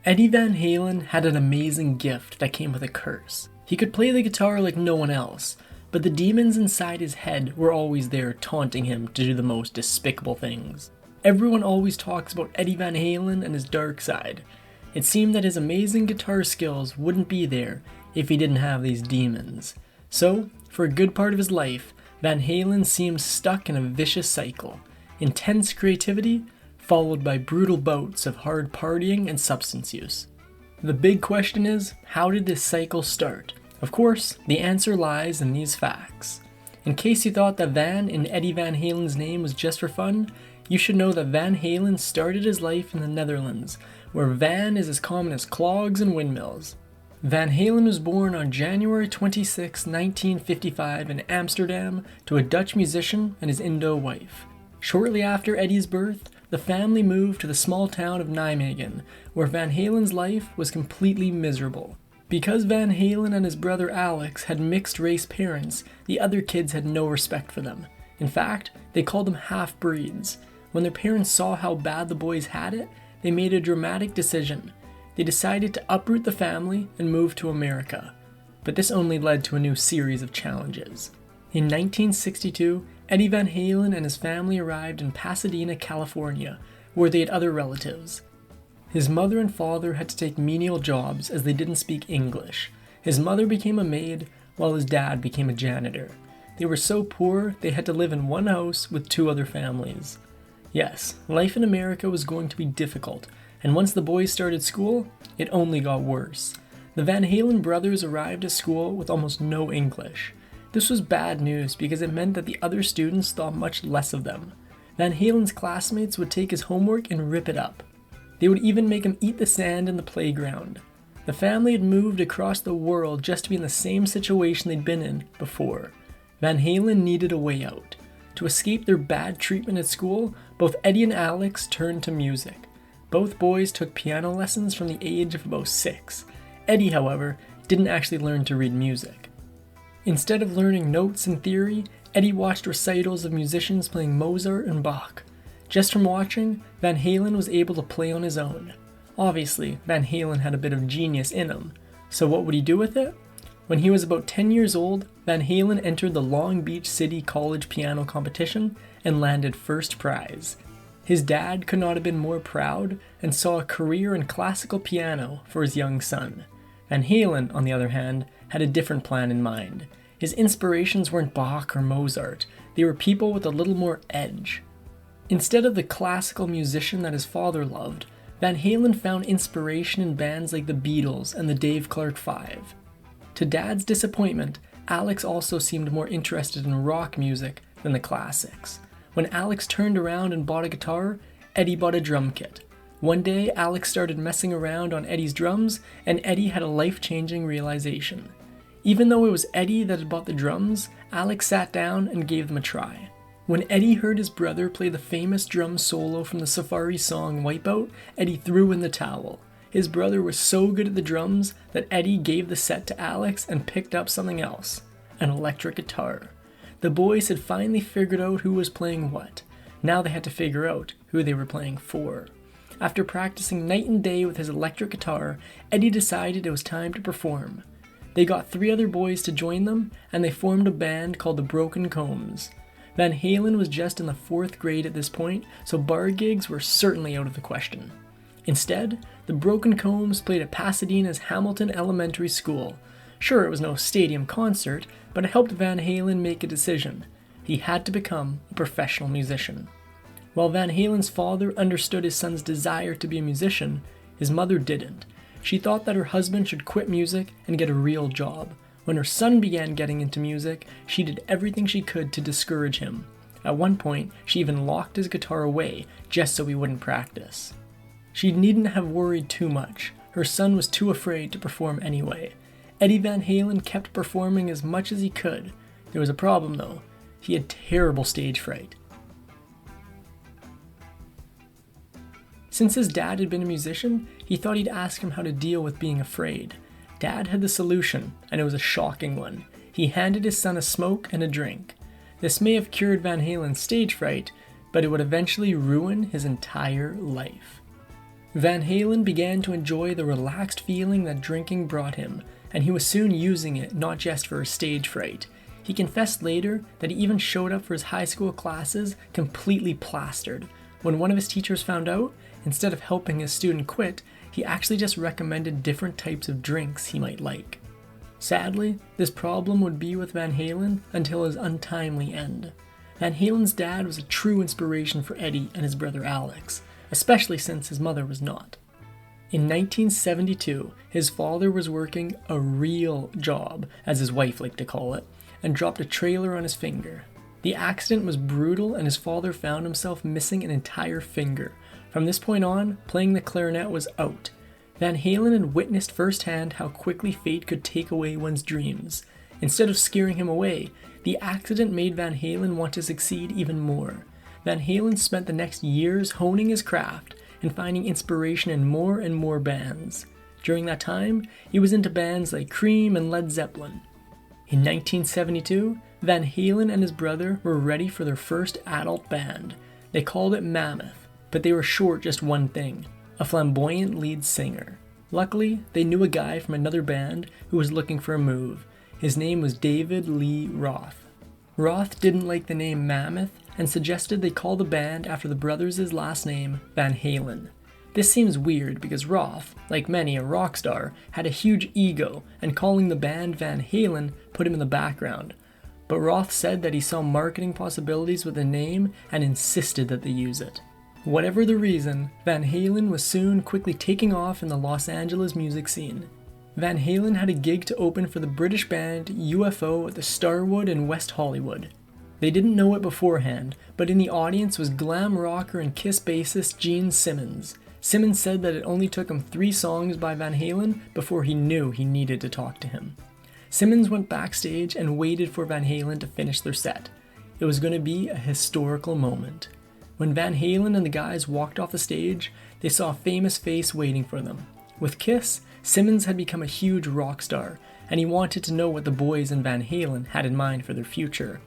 Eddie Van Halen had an amazing gift that came with a curse. He could play the guitar like no one else, but the demons inside his head were always there taunting him to do the most despicable things. Everyone always talks about Eddie Van Halen and his dark side. It seemed that his amazing guitar skills wouldn't be there if he didn't have these demons. So, for a good part of his life, Van Halen seemed stuck in a vicious cycle. Intense creativity, followed by brutal bouts of hard partying and substance use. The big question is, how did this cycle start? Of course, the answer lies in these facts. In case you thought that Van in Eddie Van Halen's name was just for fun, you should know that Van Halen started his life in the Netherlands, where Van is as common as clogs and windmills. Van Halen was born on January 26, 1955 in Amsterdam to a Dutch musician and his Indo wife. Shortly after Eddie's birth, the family moved to the small town of Nijmegen, where Van Halen's life was completely miserable. Because Van Halen and his brother Alex had mixed-race parents, the other kids had no respect for them. In fact, they called them half-breeds. When their parents saw how bad the boys had it, they made a dramatic decision. They decided to uproot the family and move to America. But this only led to a new series of challenges. In 1962, Eddie Van Halen and his family arrived in Pasadena, California, where they had other relatives. His mother and father had to take menial jobs as they didn't speak English. His mother became a maid, while his dad became a janitor. They were so poor, they had to live in one house with two other families. Yes, life in America was going to be difficult, and once the boys started school, it only got worse. The Van Halen brothers arrived at school with almost no English. This was bad news because it meant that the other students thought much less of them. Van Halen's classmates would take his homework and rip it up. They would even make him eat the sand in the playground. The family had moved across the world just to be in the same situation they'd been in before. Van Halen needed a way out. To escape their bad treatment at school, both Eddie and Alex turned to music. Both boys took piano lessons from the age of about 6. Eddie, however, didn't actually learn to read music. Instead of learning notes and theory, Eddie watched recitals of musicians playing Mozart and Bach. Just from watching, Van Halen was able to play on his own. Obviously, Van Halen had a bit of genius in him, so what would he do with it? When he was about 10 years old, Van Halen entered the Long Beach City College piano competition and landed first prize. His dad could not have been more proud and saw a career in classical piano for his young son. Van Halen, on the other hand, had a different plan in mind. His inspirations weren't Bach or Mozart, they were people with a little more edge. Instead of the classical musician that his father loved, Van Halen found inspiration in bands like the Beatles and the Dave Clark Five. To Dad's disappointment, Alex also seemed more interested in rock music than the classics. When Alex turned around and bought a guitar, Eddie bought a drum kit. One day, Alex started messing around on Eddie's drums, and Eddie had a life-changing realization. Even though it was Eddie that had bought the drums, Alex sat down and gave them a try. When Eddie heard his brother play the famous drum solo from the Safari song Wipeout, Eddie threw in the towel. His brother was so good at the drums that Eddie gave the set to Alex and picked up something else, an electric guitar. The boys had finally figured out who was playing what. Now they had to figure out who they were playing for. After practicing night and day with his electric guitar, Eddie decided it was time to perform. They got 3 other boys to join them, and they formed a band called the Broken Combs. Van Halen was just in the 4th grade at this point, so bar gigs were certainly out of the question. Instead, the Broken Combs played at Pasadena's Hamilton Elementary School. Sure, it was no stadium concert, but it helped Van Halen make a decision. He had to become a professional musician. While Van Halen's father understood his son's desire to be a musician, his mother didn't. She thought that her husband should quit music and get a real job. When her son began getting into music, she did everything she could to discourage him. At one point, she even locked his guitar away just so he wouldn't practice. She needn't have worried too much. Her son was too afraid to perform anyway. Eddie Van Halen kept performing as much as he could. There was a problem though. He had terrible stage fright. Since his dad had been a musician, he thought he'd ask him how to deal with being afraid. Dad had the solution, and it was a shocking one. He handed his son a smoke and a drink. This may have cured Van Halen's stage fright, but it would eventually ruin his entire life. Van Halen began to enjoy the relaxed feeling that drinking brought him, and he was soon using it not just for his stage fright. He confessed later that he even showed up for his high school classes completely plastered. When one of his teachers found out, instead of helping his student quit, he actually just recommended different types of drinks he might like. Sadly, this problem would be with Van Halen until his untimely end. Van Halen's dad was a true inspiration for Eddie and his brother Alex, especially since his mother was not. In 1972, his father was working a real job, as his wife liked to call it, and dropped a trailer on his finger. The accident was brutal and his father found himself missing an entire finger. From this point on, playing the clarinet was out. Van Halen had witnessed firsthand how quickly fate could take away one's dreams. Instead of scaring him away, the accident made Van Halen want to succeed even more. Van Halen spent the next years honing his craft and finding inspiration in more and more bands. During that time, he was into bands like Cream and Led Zeppelin. In 1972, Van Halen and his brother were ready for their first adult band. They called it Mammoth, but they were short just one thing: a flamboyant lead singer. Luckily, they knew a guy from another band who was looking for a move. His name was David Lee Roth. Roth didn't like the name Mammoth and suggested they call the band after the brothers' last name, Van Halen. This seems weird because Roth, like many a rock star, had a huge ego, and calling the band Van Halen put him in the background. But Roth said that he saw marketing possibilities with the name and insisted that they use it. Whatever the reason, Van Halen was soon quickly taking off in the Los Angeles music scene. Van Halen had a gig to open for the British band UFO at the Starwood in West Hollywood. They didn't know it beforehand, but in the audience was glam rocker and Kiss bassist Gene Simmons. Simmons said that it only took him 3 songs by Van Halen before he knew he needed to talk to him. Simmons went backstage and waited for Van Halen to finish their set. It was going to be a historical moment. When Van Halen and the guys walked off the stage, they saw a famous face waiting for them. With Kiss, Simmons had become a huge rock star, and he wanted to know what the boys in Van Halen had in mind for their future.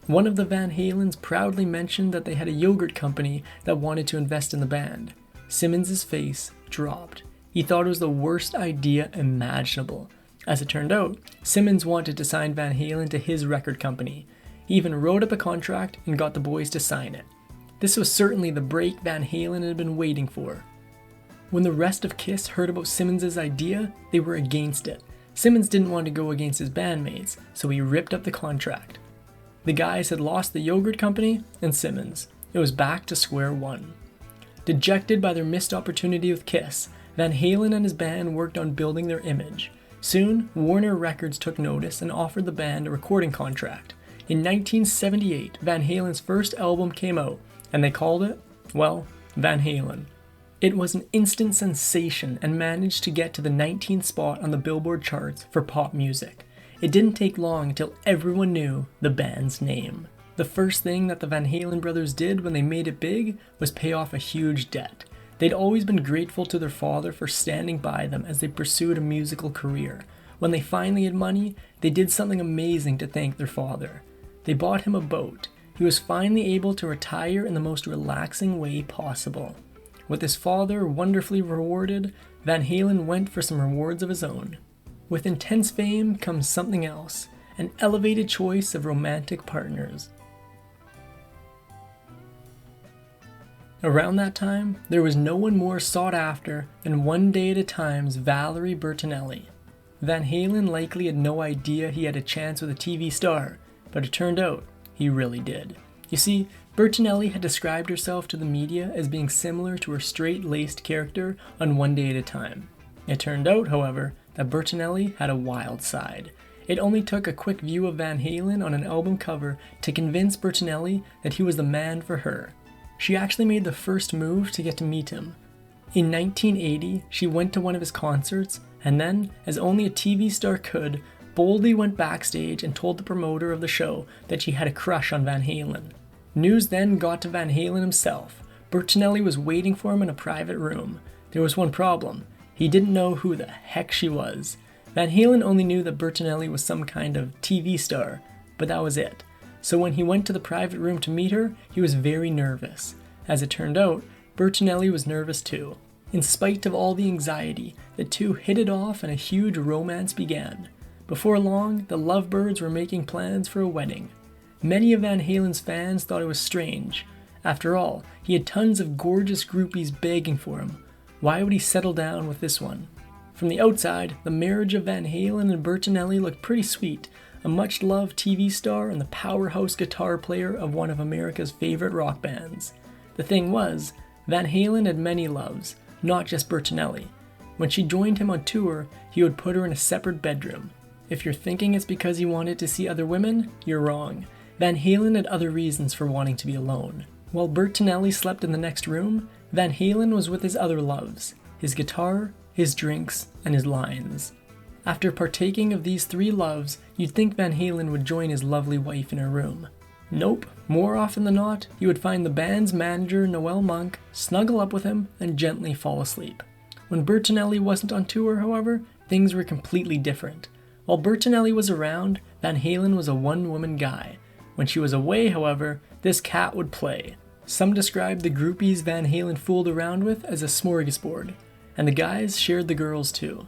One of the Van Halens proudly mentioned that they had a yogurt company that wanted to invest in the band. Simmons' face dropped. He thought it was the worst idea imaginable. As it turned out, Simmons wanted to sign Van Halen to his record company. He even wrote up a contract and got the boys to sign it. This was certainly the break Van Halen had been waiting for. When the rest of Kiss heard about Simmons' idea, they were against it. Simmons didn't want to go against his bandmates, so he ripped up the contract. The guys had lost the yogurt company and Simmons. It was back to square one. Dejected by their missed opportunity with Kiss, Van Halen and his band worked on building their image. Soon, Warner Records took notice and offered the band a recording contract. In 1978, Van Halen's first album came out, and they called it, well, Van Halen. It was an instant sensation and managed to get to the 19th spot on the Billboard charts for pop music. It didn't take long until everyone knew the band's name. The first thing that the Van Halen brothers did when they made it big was pay off a huge debt. They'd always been grateful to their father for standing by them as they pursued a musical career. When they finally had money, they did something amazing to thank their father. They bought him a boat. He was finally able to retire in the most relaxing way possible. With his father wonderfully rewarded, Van Halen went for some rewards of his own. With intense fame comes something else, an elevated choice of romantic partners. Around that time, there was no one more sought after than One Day at a Time's Valerie Bertinelli. Van Halen likely had no idea he had a chance with a TV star, but it turned out he really did. You see, Bertinelli had described herself to the media as being similar to her straight-laced character on One Day at a Time. It turned out, however, that Bertinelli had a wild side. It only took a quick view of Van Halen on an album cover to convince Bertinelli that he was the man for her. She actually made the first move to get to meet him. In 1980, she went to one of his concerts, and then, as only a TV star could, boldly went backstage and told the promoter of the show that she had a crush on Van Halen. News then got to Van Halen himself. Bertinelli was waiting for him in a private room. There was one problem. He didn't know who the heck she was. Van Halen only knew that Bertinelli was some kind of TV star, but that was it. So when he went to the private room to meet her, he was very nervous. As it turned out, Bertinelli was nervous too. In spite of all the anxiety, the two hit it off and a huge romance began. Before long, the lovebirds were making plans for a wedding. Many of Van Halen's fans thought it was strange. After all, he had tons of gorgeous groupies begging for him. Why would he settle down with this one? From the outside, the marriage of Van Halen and Bertinelli looked pretty sweet, a much-loved TV star and the powerhouse guitar player of one of America's favorite rock bands. The thing was, Van Halen had many loves, not just Bertinelli. When she joined him on tour, he would put her in a separate bedroom. If you're thinking it's because he wanted to see other women, you're wrong. Van Halen had other reasons for wanting to be alone. While Bertinelli slept in the next room, Van Halen was with his other loves, his guitar, his drinks, and his lines. After partaking of these three loves, you'd think Van Halen would join his lovely wife in her room. Nope, more often than not, you would find the band's manager, Noel Monk, snuggle up with him and gently fall asleep. When Bertinelli wasn't on tour, however, things were completely different. While Bertinelli was around, Van Halen was a one-woman guy. When she was away, however, this cat would play. Some described the groupies Van Halen fooled around with as a smorgasbord, and the guys shared the girls too.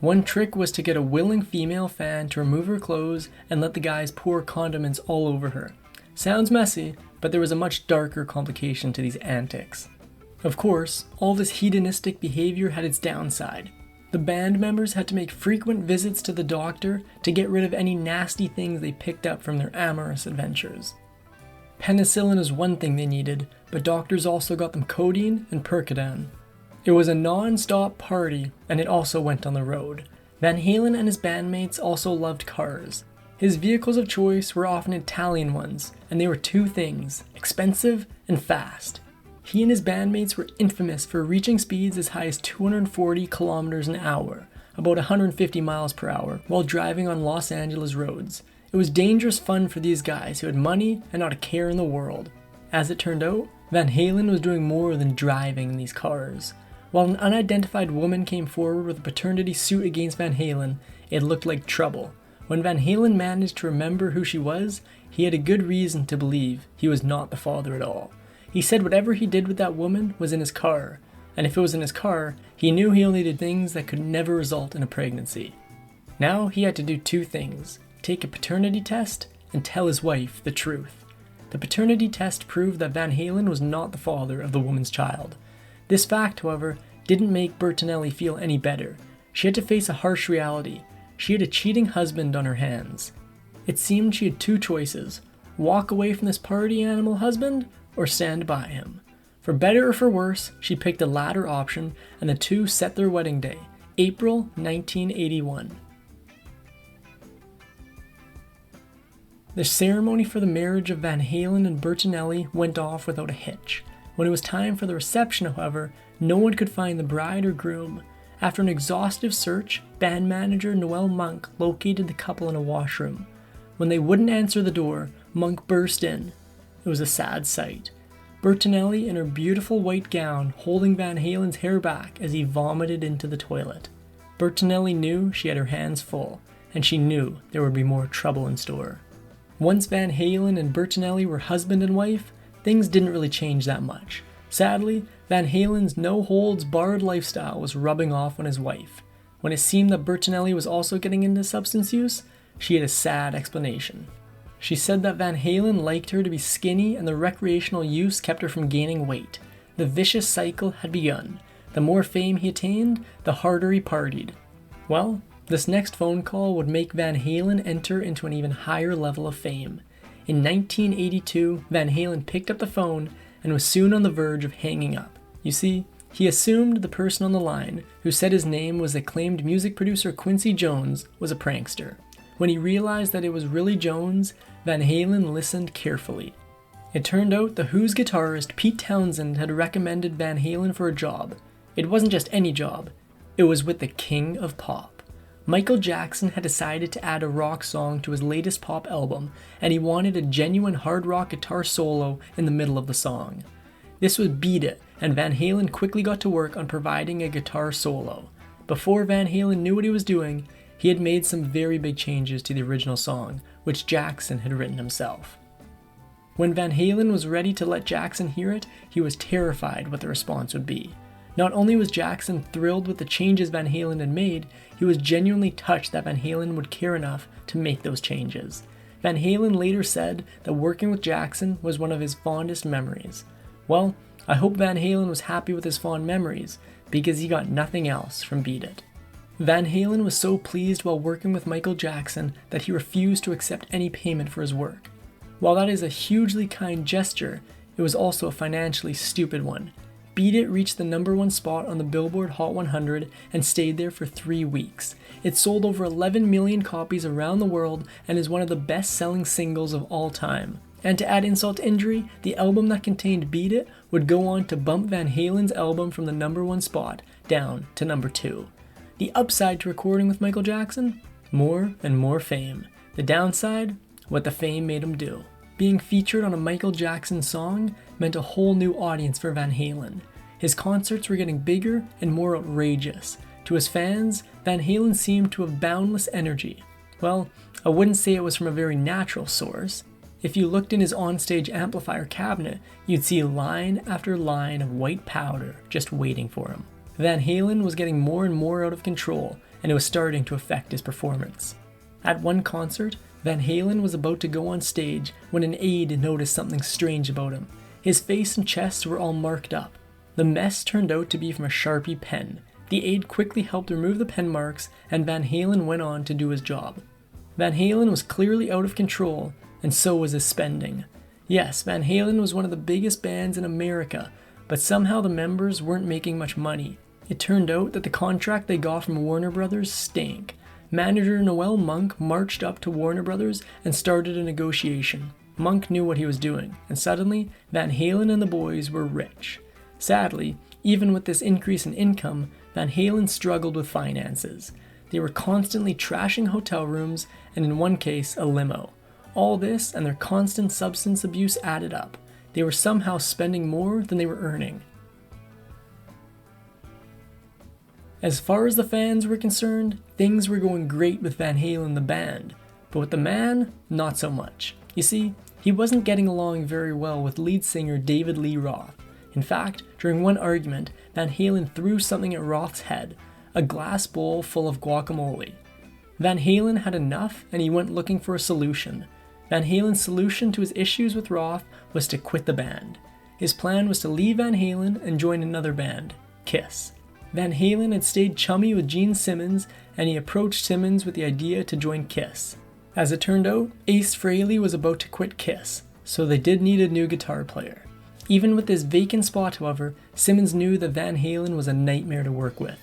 One trick was to get a willing female fan to remove her clothes and let the guys pour condiments all over her. Sounds messy, but there was a much darker complication to these antics. Of course, all this hedonistic behavior had its downside. The band members had to make frequent visits to the doctor to get rid of any nasty things they picked up from their amorous adventures. Penicillin is one thing they needed, but doctors also got them codeine and Percodan. It was a non-stop party, and it also went on the road. Van Halen and his bandmates also loved cars. His vehicles of choice were often Italian ones, and they were two things: expensive and fast. He and his bandmates were infamous for reaching speeds as high as 240 kilometers an hour, about 150 miles per hour, while driving on Los Angeles roads. It was dangerous fun for these guys who had money and not a care in the world. As it turned out, Van Halen was doing more than driving in these cars. While an unidentified woman came forward with a paternity suit against Van Halen, it looked like trouble. When Van Halen managed to remember who she was, he had a good reason to believe he was not the father at all. He said whatever he did with that woman was in his car, and if it was in his car, he knew he only did things that could never result in a pregnancy. Now he had to do two things: take a paternity test and tell his wife the truth. The paternity test proved that Van Halen was not the father of the woman's child. This fact, however, didn't make Bertinelli feel any better. She had to face a harsh reality. She had a cheating husband on her hands. It seemed she had two choices: walk away from this party animal husband, or stand by him. For better or for worse, she picked the latter option, and the two set their wedding day, April 1981. The ceremony for the marriage of Van Halen and Bertinelli went off without a hitch. When it was time for the reception, however, no one could find the bride or groom. After an exhaustive search, band manager Noel Monk located the couple in a washroom. When they wouldn't answer the door, Monk burst in. It was a sad sight. Bertinelli in her beautiful white gown holding Van Halen's hair back as he vomited into the toilet. Bertinelli knew she had her hands full, and she knew there would be more trouble in store. Once Van Halen and Bertinelli were husband and wife, things didn't really change that much. Sadly, Van Halen's no-holds-barred lifestyle was rubbing off on his wife. When it seemed that Bertinelli was also getting into substance use, she had a sad explanation. She said that Van Halen liked her to be skinny and the recreational use kept her from gaining weight. The vicious cycle had begun. The more fame he attained, the harder he partied. Well, this next phone call would make Van Halen enter into an even higher level of fame. In 1982, Van Halen picked up the phone and was soon on the verge of hanging up. You see, he assumed the person on the line, who said his name was acclaimed music producer Quincy Jones, was a prankster. When he realized that it was really Jones, Van Halen listened carefully. It turned out the Who's guitarist Pete Townsend had recommended Van Halen for a job. It wasn't just any job, it was with the king of pop. Michael Jackson had decided to add a rock song to his latest pop album, and he wanted a genuine hard rock guitar solo in the middle of the song. This would Beat It, and Van Halen quickly got to work on providing a guitar solo. Before Van Halen knew what he was doing, he had made some very big changes to the original song, which Jackson had written himself. When Van Halen was ready to let Jackson hear it, he was terrified what the response would be. Not only was Jackson thrilled with the changes Van Halen had made, he was genuinely touched that Van Halen would care enough to make those changes. Van Halen later said that working with Jackson was one of his fondest memories. Well, I hope Van Halen was happy with his fond memories, because he got nothing else from Beat It. Van Halen was so pleased while working with Michael Jackson that he refused to accept any payment for his work. While that is a hugely kind gesture, it was also a financially stupid one. Beat It reached the #1 spot on the Billboard Hot 100 and stayed there for 3 weeks. It sold over 11 million copies around the world and is one of the best-selling singles of all time. And to add insult to injury, the album that contained Beat It would go on to bump Van Halen's album from the #1 spot down to #2. The upside to recording with Michael Jackson? More and more fame. The downside? What the fame made him do. Being featured on a Michael Jackson song meant a whole new audience for Van Halen. His concerts were getting bigger and more outrageous. To his fans, Van Halen seemed to have boundless energy. Well, I wouldn't say it was from a very natural source. If you looked in his onstage amplifier cabinet, you'd see line after line of white powder just waiting for him. Van Halen was getting more and more out of control, and it was starting to affect his performance. At one concert, Van Halen was about to go on stage when an aide noticed something strange about him. His face and chest were all marked up. The mess turned out to be from a Sharpie pen. The aide quickly helped remove the pen marks, and Van Halen went on to do his job. Van Halen was clearly out of control, and so was his spending. Yes, Van Halen was one of the biggest bands in America, but somehow the members weren't making much money. It turned out that the contract they got from Warner Brothers stank. Manager Noel Monk marched up to Warner Brothers and started a negotiation. Monk knew what he was doing, and suddenly, Van Halen and the boys were rich. Sadly, even with this increase in income, Van Halen struggled with finances. They were constantly trashing hotel rooms, and in one case, a limo. All this and their constant substance abuse added up. They were somehow spending more than they were earning. As far as the fans were concerned, things were going great with Van Halen the band, but with the man, not so much. You see, he wasn't getting along very well with lead singer David Lee Roth. In fact, during one argument, Van Halen threw something at Roth's head, a glass bowl full of guacamole. Van Halen had enough and he went looking for a solution. Van Halen's solution to his issues with Roth was to quit the band. His plan was to leave Van Halen and join another band, Kiss. Van Halen had stayed chummy with Gene Simmons, and he approached Simmons with the idea to join Kiss. As it turned out, Ace Frehley was about to quit Kiss, so they did need a new guitar player. Even with this vacant spot, however, Simmons knew that Van Halen was a nightmare to work with.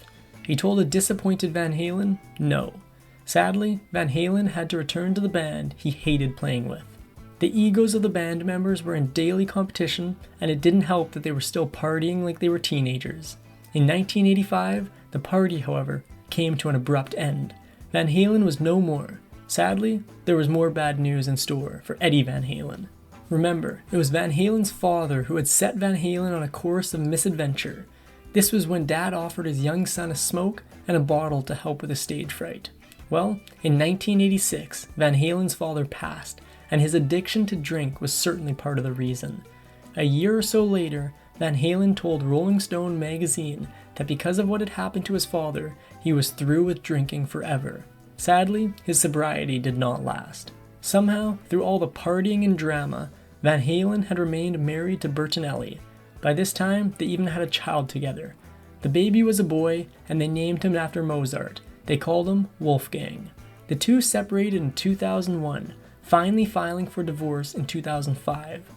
He told a disappointed Van Halen, no. Sadly, Van Halen had to return to the band he hated playing with. The egos of the band members were in daily competition, and it didn't help that they were still partying like they were teenagers. In 1985, the party, however, came to an abrupt end. Van Halen was no more. Sadly, there was more bad news in store for Eddie Van Halen. Remember, it was Van Halen's father who had set Van Halen on a course of misadventure. This was when Dad offered his young son a smoke and a bottle to help with his stage fright. Well, in 1986, Van Halen's father passed, and his addiction to drink was certainly part of the reason. A year or so later, Van Halen told Rolling Stone magazine that because of what had happened to his father, he was through with drinking forever. Sadly, his sobriety did not last. Somehow, through all the partying and drama, Van Halen had remained married to Bertinelli. By this time, they even had a child together. The baby was a boy, and they named him after Mozart. They called him Wolfgang. The two separated in 2001, finally filing for divorce in 2005.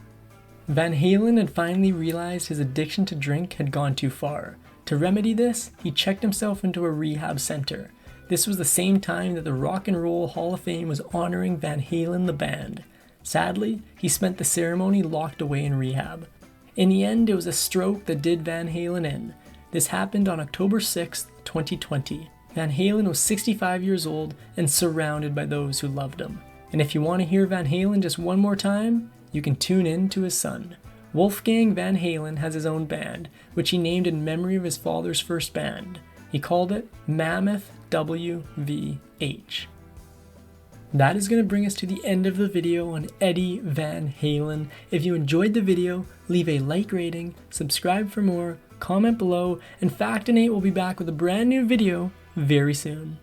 Van Halen had finally realized his addiction to drink had gone too far. To remedy this, he checked himself into a rehab center. This was the same time that the Rock and Roll Hall of Fame was honoring Van Halen the band. Sadly, he spent the ceremony locked away in rehab. In the end, it was a stroke that did Van Halen in. This happened on October 6, 2020. Van Halen was 65 years old and surrounded by those who loved him. And if you want to hear Van Halen just one more time, you can tune in to his son. Wolfgang Van Halen has his own band, which he named in memory of his father's first band. He called it Mammoth WVH. That is going to bring us to the end of the video on Eddie Van Halen. If you enjoyed the video, leave a like rating, subscribe for more, comment below, and Factinate will be back with a brand new video very soon.